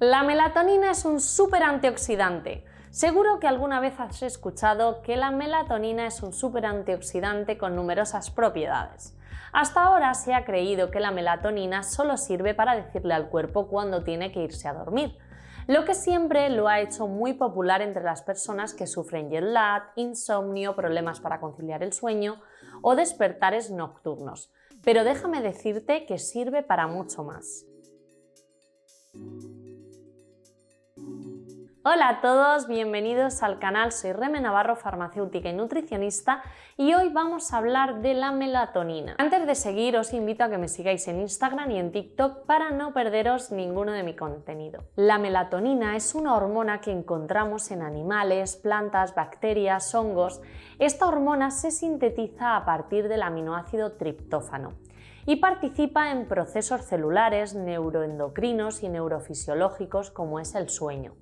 La melatonina es un súper antioxidante. Seguro que alguna vez has escuchado que la melatonina es un súper antioxidante con numerosas propiedades. Hasta ahora se ha creído que la melatonina solo sirve para decirle al cuerpo cuándo tiene que irse a dormir, lo que siempre lo ha hecho muy popular entre las personas que sufren jet lag, insomnio, problemas para conciliar el sueño o despertares nocturnos. Pero déjame decirte que sirve para mucho más. Hola a todos, bienvenidos al canal, soy Reme Navarro, farmacéutica y nutricionista, y hoy vamos a hablar de la melatonina. Antes de seguir, os invito a que me sigáis en Instagram y en TikTok para no perderos ninguno de mi contenido. La melatonina es una hormona que encontramos en animales, plantas, bacterias, hongos. Esta hormona se sintetiza a partir del aminoácido triptófano y participa en procesos celulares, neuroendocrinos y neurofisiológicos como es el sueño.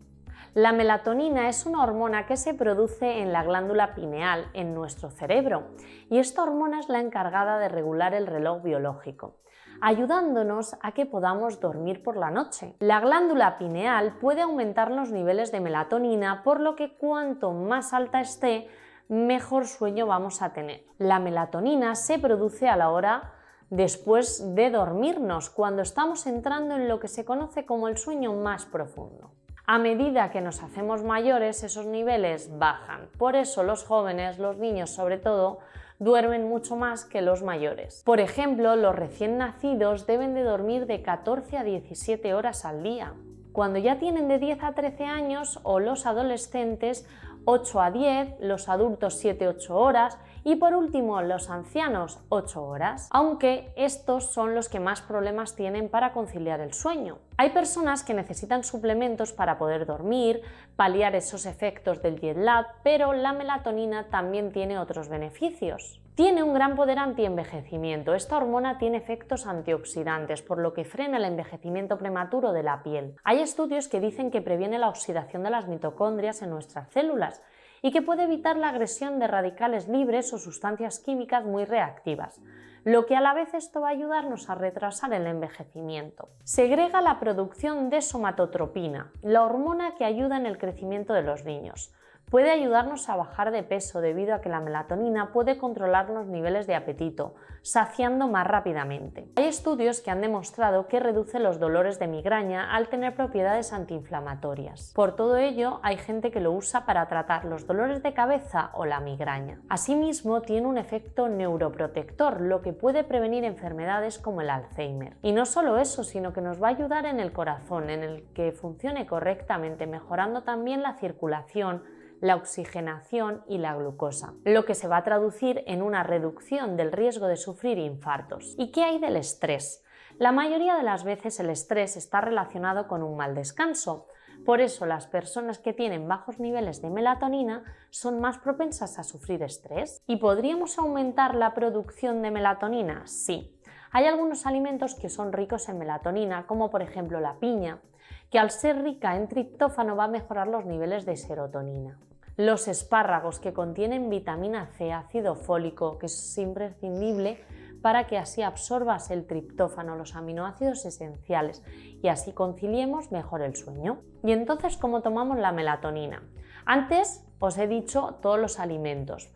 La melatonina es una hormona que se produce en la glándula pineal, en nuestro cerebro, y esta hormona es la encargada de regular el reloj biológico, ayudándonos a que podamos dormir por la noche. La glándula pineal puede aumentar los niveles de melatonina, por lo que cuanto más alta esté, mejor sueño vamos a tener. La melatonina se produce a la hora después de dormirnos, cuando estamos entrando en lo que se conoce como el sueño más profundo. A medida que nos hacemos mayores, esos niveles bajan. Por eso los jóvenes, los niños sobre todo, duermen mucho más que los mayores. Por ejemplo, los recién nacidos deben de dormir de 14 a 17 horas al día. Cuando ya tienen de 10 a 13 años, o los adolescentes, 8 a 10, los adultos 7-8 horas y por último los ancianos 8 horas, aunque estos son los que más problemas tienen para conciliar el sueño. Hay personas que necesitan suplementos para poder dormir, paliar esos efectos del jet lag, pero la melatonina también tiene otros beneficios. Tiene un gran poder antienvejecimiento. Esta hormona tiene efectos antioxidantes, por lo que frena el envejecimiento prematuro de la piel. Hay estudios que dicen que previene la oxidación de las mitocondrias en nuestras células y que puede evitar la agresión de radicales libres o sustancias químicas muy reactivas, lo que a la vez esto va a ayudarnos a retrasar el envejecimiento. Segrega la producción de somatotropina, la hormona que ayuda en el crecimiento de los niños. Puede ayudarnos a bajar de peso debido a que la melatonina puede controlar los niveles de apetito, saciando más rápidamente. Hay estudios que han demostrado que reduce los dolores de migraña al tener propiedades antiinflamatorias. Por todo ello, hay gente que lo usa para tratar los dolores de cabeza o la migraña. Asimismo, tiene un efecto neuroprotector, lo que puede prevenir enfermedades como el Alzheimer. Y no solo eso, sino que nos va a ayudar en el corazón, en el que funcione correctamente, mejorando también la circulación, la oxigenación y la glucosa, lo que se va a traducir en una reducción del riesgo de sufrir infartos. ¿Y qué hay del estrés? La mayoría de las veces el estrés está relacionado con un mal descanso. Por eso las personas que tienen bajos niveles de melatonina son más propensas a sufrir estrés. ¿Y podríamos aumentar la producción de melatonina? Sí. Hay algunos alimentos que son ricos en melatonina, como por ejemplo la piña, que al ser rica en triptófano va a mejorar los niveles de serotonina. Los espárragos, que contienen vitamina C, ácido fólico, que es imprescindible para que así absorbas el triptófano, los aminoácidos esenciales, y así conciliemos mejor el sueño. Y entonces, ¿cómo tomamos la melatonina? Antes os he dicho todos los alimentos,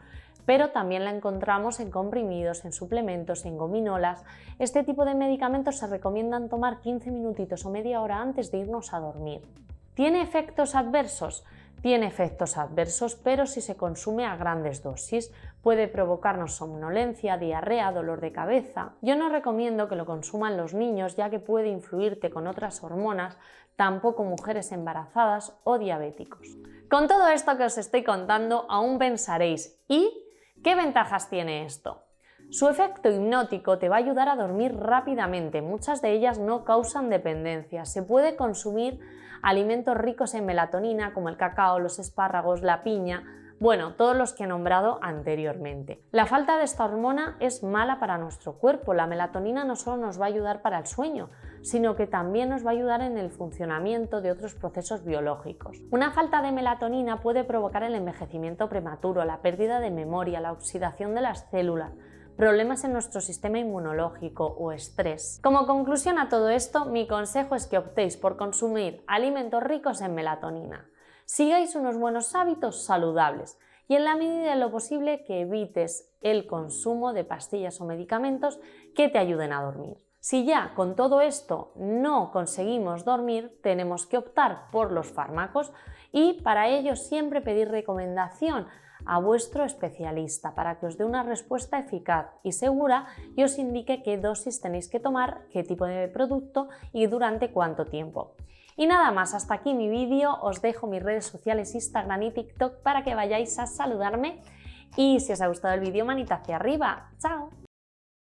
pero también la encontramos en comprimidos, en suplementos, en gominolas. Este tipo de medicamentos se recomiendan tomar 15 minutitos o media hora antes de irnos a dormir. ¿Tiene efectos adversos? Tiene efectos adversos, pero si se consume a grandes dosis puede provocarnos somnolencia, diarrea, dolor de cabeza. Yo no recomiendo que lo consuman los niños, ya que puede influirte con otras hormonas, tampoco mujeres embarazadas o diabéticos. Con todo esto que os estoy contando, aún pensaréis, ¿y qué ventajas tiene esto? Su efecto hipnótico te va a ayudar a dormir rápidamente, muchas de ellas no causan dependencia. Se puede consumir alimentos ricos en melatonina como el cacao, los espárragos, la piña, bueno, todos los que he nombrado anteriormente. La falta de esta hormona es mala para nuestro cuerpo. La melatonina no solo nos va a ayudar para el sueño, sino que también nos va a ayudar en el funcionamiento de otros procesos biológicos. Una falta de melatonina puede provocar el envejecimiento prematuro, la pérdida de memoria, la oxidación de las células, problemas en nuestro sistema inmunológico o estrés. Como conclusión a todo esto, mi consejo es que optéis por consumir alimentos ricos en melatonina. Sigáis unos buenos hábitos saludables y en la medida de lo posible que evites el consumo de pastillas o medicamentos que te ayuden a dormir. Si ya con todo esto no conseguimos dormir, tenemos que optar por los fármacos y para ello siempre pedir recomendación a vuestro especialista para que os dé una respuesta eficaz y segura y os indique qué dosis tenéis que tomar, qué tipo de producto y durante cuánto tiempo. Y nada más, hasta aquí mi vídeo, os dejo mis redes sociales Instagram y TikTok para que vayáis a saludarme y si os ha gustado el vídeo, manita hacia arriba. ¡Chao!